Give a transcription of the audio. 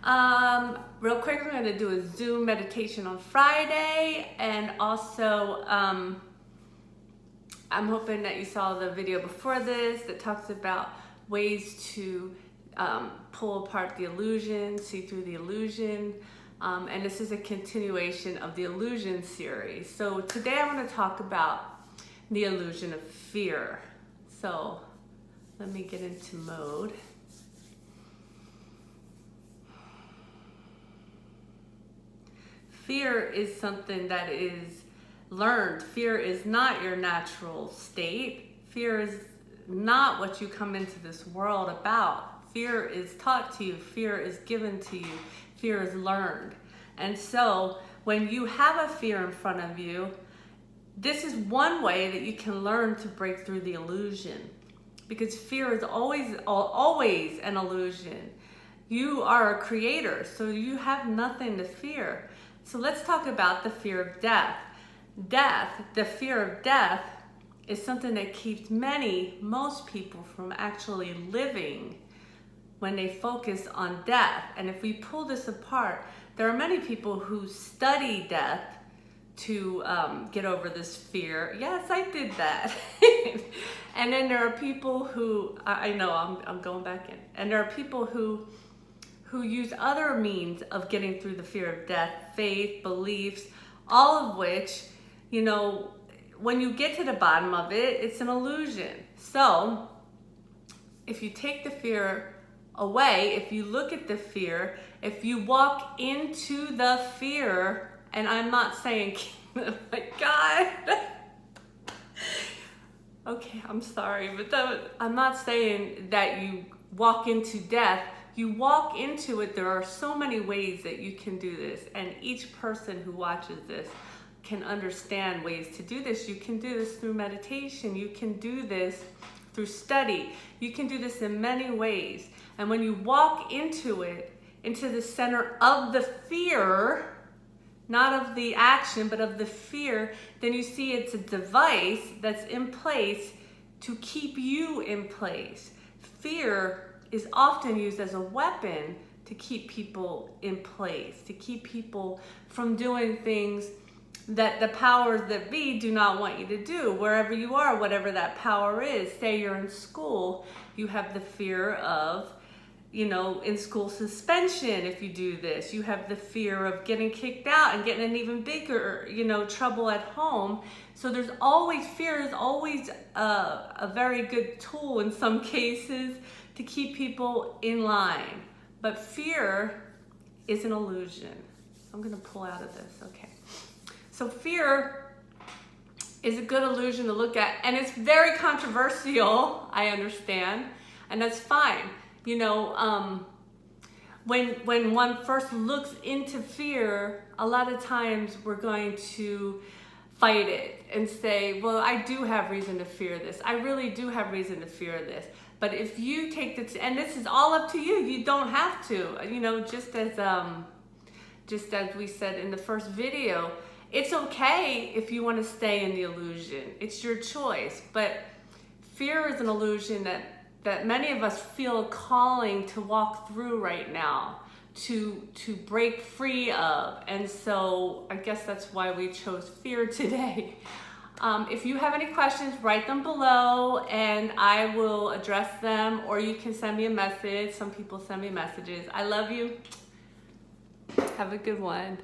Real quick, I'm going to do a Zoom meditation on Friday, and also I'm hoping that you saw the video before this that talks about ways to pull apart the illusion, see through the illusion, and this is a continuation of the illusion series. So today I want to talk about the illusion of fear. So let me get into mode. Fear is something that is learned. Fear is not your natural state. Fear is not what you come into this world about. Fear is taught to you. Fear is given to you. Fear is learned. And so when you have a fear in front of you, this is one way that you can learn to break through the illusion, because fear is always an illusion. You are a creator, so you have nothing to fear. So let's talk about the fear of death. The fear of death is something that keeps most people from actually living when they focus on death. And if we pull this apart, there are many people who study death to get over this fear. Yes, I did that. And then there are people who, I know I'm going back in, and there are people who use other means of getting through the fear of death, faith, beliefs, all of which, when you get to the bottom of it, it's an illusion. So if you take the fear away, if you look at the fear, if you walk into the fear, and I'm not saying, oh my God. Okay, I'm sorry, but I'm not saying that you walk into death. You walk into it. There are so many ways that you can do this, and each person who watches this can understand ways to do this. You can do this through meditation. You can do this through study. You can do this in many ways. And when you walk into it, into the center of the fear, not of the action, but of the fear, then you see it's a device that's in place to keep you in place. Fear is often used as a weapon to keep people in place, to keep people from doing things that the powers that be do not want you to do. Wherever you are, whatever that power is, say you're in school, you have the fear of, in school suspension if you do this. You have the fear of getting kicked out and getting an even bigger, trouble at home. So there's always, fear is always a very good tool in some cases to keep people in line. But fear is an illusion. I'm gonna pull out of this, okay. So fear is a good illusion to look at, and it's very controversial, I understand, and that's fine. When one first looks into fear, a lot of times we're going to fight it and say, well, I do have reason to fear this. I really do have reason to fear this. But if you take this, and this is all up to you, you don't have to, just as we said in the first video, it's okay if you want to stay in the illusion. It's your choice. But fear is an illusion that many of us feel a calling to walk through right now, to break free of. And so I guess that's why we chose fear today. If you have any questions, write them below and I will address them, or you can send me a message. Some people send me messages. I love you. Have a good one.